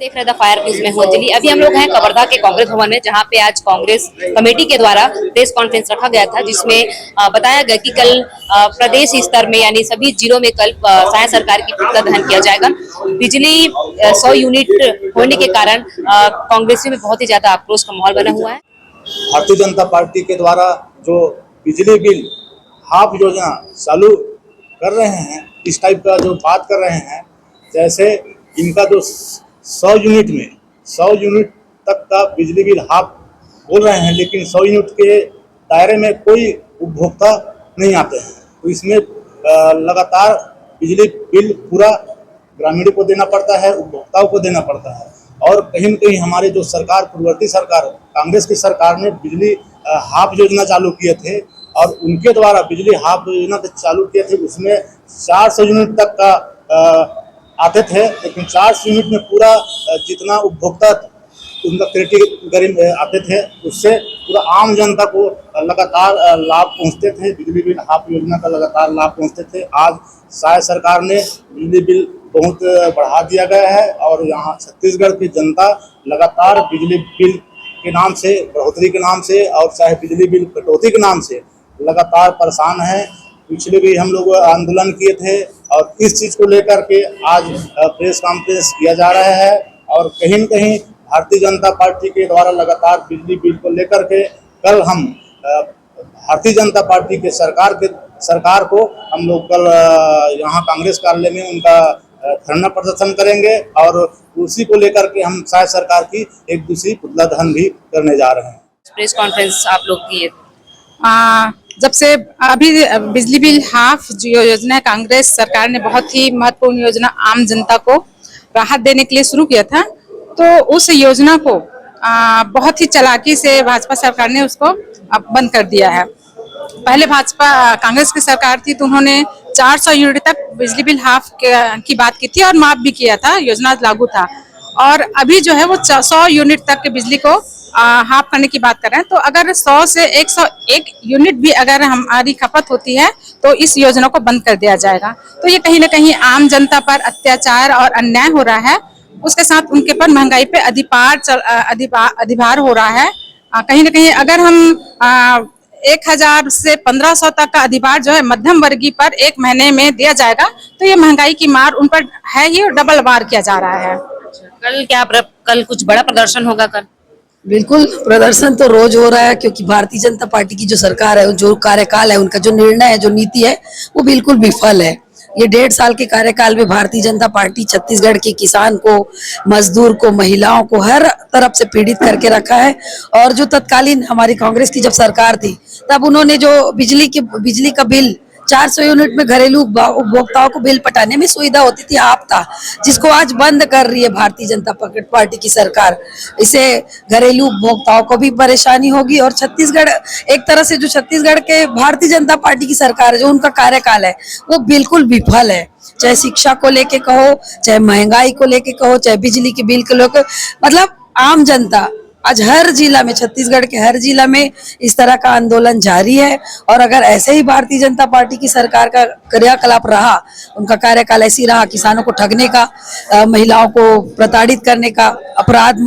देख रहे थे फायर न्यूज में हूं अंजलि। अभी हम लोग हैं कवर्धा के कांग्रेस भवन में, जहां पे आज कांग्रेस कमेटी के द्वारा प्रेस कॉन्फ्रेंस रखा गया था, जिसमें बताया गया कि कल प्रदेश स्तर में यानी सभी जिलों में कल सहायक सरकार की पुतला दहन किया जाएगा। बिजली 100 यूनिट होने के कारण कांग्रेसियों में बहुत ही ज्यादा आक्रोश का माहौल बना हुआ है। भारतीय जनता पार्टी के द्वारा जो बिजली बिल हाफ योजना चालू कर रहे हैं, इस टाइप का जो बात कर रहे हैं, जैसे इनका जो 100 यूनिट तक का बिजली बिल हाफ बोल रहे हैं, लेकिन 100 यूनिट के दायरे में कोई उपभोक्ता नहीं आते हैं। तो इसमें लगातार बिजली बिल पूरा ग्रामीण को देना पड़ता है, उपभोक्ताओं को देना पड़ता है। और कहीं न कहीं हमारे जो सरकार, पूर्ववर्ती सरकार, कांग्रेस की सरकार ने बिजली हाफ योजना चालू किए थे, और उनके द्वारा बिजली हाफ योजना चालू किए थे, उसमें 400 यूनिट तक का आते थे, लेकिन 400 यूनिट में पूरा जितना उपभोक्ता उनका क्रेडिट आते थे, उससे पूरा आम जनता को लगातार लाभ पहुंचते थे। बिजली बिल हाफ योजना का लगातार लाभ पहुंचते थे। आज सहायक सरकार ने बिजली बिल बहुत बढ़ा दिया गया है, और यहाँ छत्तीसगढ़ की जनता लगातार बिजली बिल के नाम से, बढ़ोतरी के नाम से, और चाहे बिजली बिल कटौती के नाम से लगातार परेशान है। पिछले भी हम लोग आंदोलन किए थे, और इस चीज़ को लेकर के आज प्रेस कॉन्फ्रेंस किया जा रहा है। और कहीं न कहीं भारतीय जनता पार्टी के द्वारा लगातार बिजली बिल को लेकर के कल हम भारतीय जनता पार्टी के सरकार को हम लोग कल यहाँ कांग्रेस कार्यालय में उनका धरना प्रदर्शन करेंगे, और उसी को लेकर के हम शायद सरकार की एक दूसरी पुतला दहन भी करने जा रहे हैं। प्रेस कॉन्फ्रेंस आप लोग की जब से अभी बिजली बिल हाफ जो योजना है, कांग्रेस सरकार ने बहुत ही महत्वपूर्ण योजना आम जनता को राहत देने के लिए शुरू किया था, तो उस योजना को बहुत ही चालाकी से भाजपा सरकार ने उसको बंद कर दिया है। पहले कांग्रेस की सरकार थी, तो उन्होंने 400 यूनिट तक बिजली बिल हाफ की बात की थी, और माफ भी किया था, योजना लागू था। और अभी जो है वो 100 यूनिट तक के बिजली को हाफ करने की बात कर रहे हैं। तो अगर 100 से 101 यूनिट भी अगर हमारी खपत होती है, तो इस योजना को बंद कर दिया जाएगा। तो ये कहीं ना कहीं आम जनता पर अत्याचार और अन्याय हो रहा है, उसके साथ उनके पर महंगाई पे अधिभार हो रहा है। कहीं ना कहीं अगर हम 1000 से 1500 तक का अधिभार जो है मध्यम वर्गीय पर एक महीने में दिया जाएगा, तो ये महंगाई की मार उन पर है ही, डबल बार किया जा रहा है। कल कुछ बड़ा प्रदर्शन होगा? कल बिल्कुल प्रदर्शन तो रोज हो रहा है, क्योंकि भारतीय जनता पार्टी की जो सरकार है, जो कार्यकाल है, उनका जो निर्णय है, जो नीति है, वो बिल्कुल विफल है। ये 1.5 साल के कार्यकाल में भारतीय जनता पार्टी छत्तीसगढ़ के किसान को, मजदूर को, महिलाओं को हर तरफ से पीड़ित करके रखा है। और जो तत्कालीन हमारी कांग्रेस की जब सरकार थी, तब उन्होंने जो बिजली का बिल 400 यूनिट में घरेलू उपभोक्ताओं को बिल पटाने में सुविधा होती थी, हाफ था, जिसको आज बंद कर रही है भारतीय जनता पार्टी की सरकार। इसे घरेलू उपभोक्ताओं को भी परेशानी होगी, और छत्तीसगढ़ एक तरह से जो छत्तीसगढ़ के भारतीय जनता पार्टी की सरकार है, जो उनका कार्यकाल है, वो बिल्कुल विफल है। चाहे शिक्षा को लेके कहो, चाहे महंगाई को लेके कहो, चाहे बिजली के बिल को लेकर, मतलब आम जनता आज हर जिला में, छत्तीसगढ़ के हर जिला में इस तरह का आंदोलन जारी है। और अगर ऐसे ही भारतीय जनता पार्टी की सरकार का क्रियाकलाप रहा, उनका कार्यकाल ऐसी रहा, किसानों को ठगने का, महिलाओं को प्रताड़ित करने का अपराध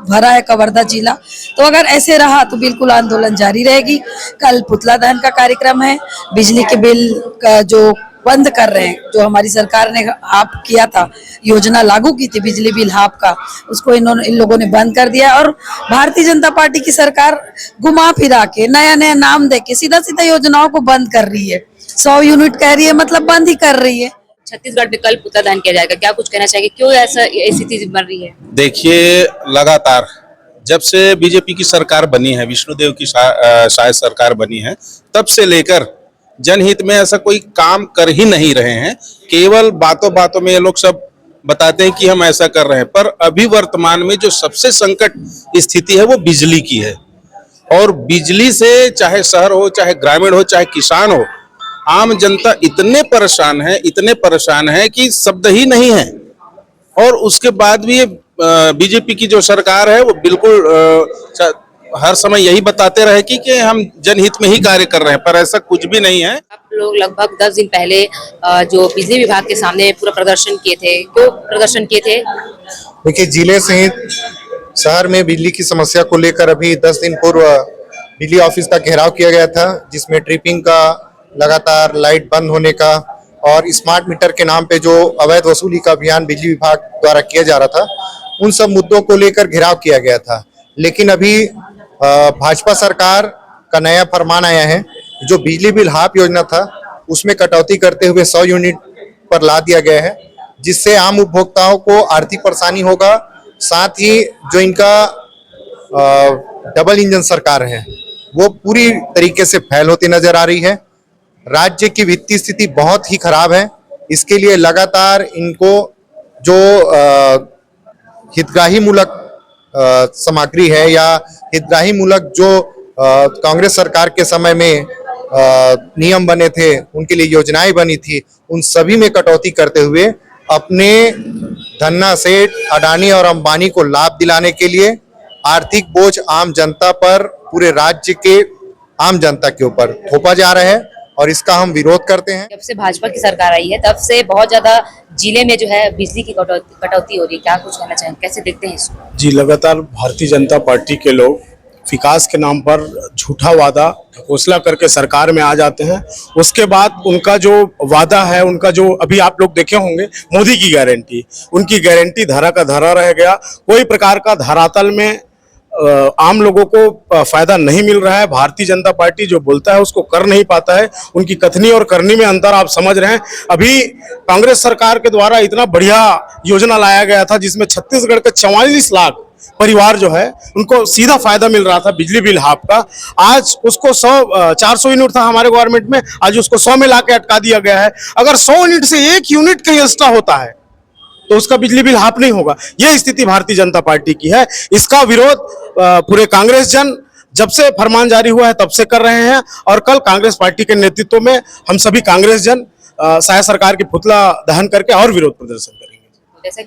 भरा है कवर्धा जिला, तो अगर ऐसे रहा तो बिल्कुल आंदोलन जारी रहेगी। कल पुतला दहन का कार्यक्रम है। बिजली के बिल का जो बंद कर रहे हैं, जो हमारी सरकार ने हाफ किया था, योजना लागू की थी बिजली बिल हाफ का, उसको इन लोगों ने बंद कर दिया। और भारतीय जनता पार्टी की सरकार घुमा फिरा के, नया नया नाम दे के सीधा सीधा योजनाओं को बंद कर रही है। 100 यूनिट कह रही है, मतलब बंद ही कर रही है। छत्तीसगढ़ में कल पुतला दहन किया जाएगा, क्या कुछ कहना चाहिए? क्यों ऐसी चीज बन रही है? देखिए, लगातार जब से बीजेपी की सरकार बनी है, विष्णुदेव की शायद सरकार बनी है, तब से लेकर जनहित में ऐसा कोई काम कर ही नहीं रहे हैं। केवल बातों में ये लोग सब बताते हैं कि हम ऐसा कर रहे हैं, पर अभी वर्तमान में जो सबसे संकट स्थिति है वो बिजली की है। और बिजली से चाहे शहर हो, चाहे ग्रामीण हो, चाहे किसान हो, आम जनता इतने परेशान है कि शब्द ही नहीं है। और उसके बाद भी ये बीजेपी की जो सरकार है वो बिल्कुल हर समय यही बताते रहे कि हम जनहित में ही कार्य कर रहे हैं, पर ऐसा कुछ भी नहीं है। आप लोग लगभग 10 दिन पहले जो बिजली विभाग के सामने पूरा प्रदर्शन किए थे, क्यों प्रदर्शन किए थे? देखिए, जिले सहित शहर में बिजली की समस्या को लेकर अभी 10 दिन पूर्व बिजली ऑफिस का घेराव किया गया था, जिसमें ट्रिपिंग का, लगातार लाइट बंद होने का और स्मार्ट मीटर के नाम पे जो अवैध वसूली का अभियान बिजली विभाग द्वारा किया जा रहा था, उन सब मुद्दों को लेकर घेराव किया गया था। लेकिन अभी भाजपा सरकार का नया फरमान आया है, जो बिजली बिल हाफ योजना था उसमें कटौती करते हुए 100 यूनिट पर ला दिया गया है, जिससे आम उपभोक्ताओं को आर्थिक परेशानी होगा। साथ ही जो इनका डबल इंजन सरकार है वो पूरी तरीके से फैल होती नजर आ रही है। राज्य की वित्तीय स्थिति बहुत ही खराब है। इसके लिए लगातार इनको जो हितग्राही मूलक सामग्री है या हितग्राही मूलक जो कांग्रेस सरकार के समय में नियम बने थे, उनके लिए योजनाएं बनी थी, उन सभी में कटौती करते हुए अपने धन्ना सेठ, अडानी और अंबानी को लाभ दिलाने के लिए आर्थिक बोझ आम जनता पर, पूरे राज्य के आम जनता के ऊपर थोपा जा रहा है और इसका हम विरोध करते हैं। जब से भाजपा की सरकार आई है तब से बहुत ज्यादा जिले में जो है बिजली की कटौती हो रही है, क्या कुछ कहना चाहेंगे, कैसे देखते हैं इसको? जी, लगातार भारतीय जनता पार्टी के लोग विकास के नाम पर झूठा वादा घोषणा करके सरकार में आ जाते हैं। उसके बाद उनका जो वादा है, उनका जो अभी आप लोग देखे होंगे मोदी की गारंटी, उनकी गारंटी धरा का धरा रह गया। कोई प्रकार का धरातल में आम लोगों को फायदा नहीं मिल रहा है। भारतीय जनता पार्टी जो बोलता है उसको कर नहीं पाता है। उनकी कथनी और करनी में अंतर आप समझ रहे हैं। अभी कांग्रेस सरकार के द्वारा इतना बढ़िया योजना लाया गया था जिसमें छत्तीसगढ़ के 44 लाख परिवार जो है उनको सीधा फायदा मिल रहा था बिजली बिल हाफ का। आज उसको 400 यूनिट था हमारे गवर्नमेंट में, आज उसको 100 में लाके अटका दिया गया है। अगर 100 यूनिट से 1 यूनिट कहीं एक्स्ट्रा होता है तो उसका बिजली बिल हाफ नहीं होगा। यह स्थिति भारतीय जनता पार्टी की है। इसका विरोध पूरे कांग्रेस जन जब से फरमान जारी हुआ है तब से कर रहे हैं और कल कांग्रेस पार्टी के नेतृत्व में हम सभी कांग्रेस जन शायद सरकार की पुतला दहन करके और विरोध प्रदर्शन करेंगे। जैसे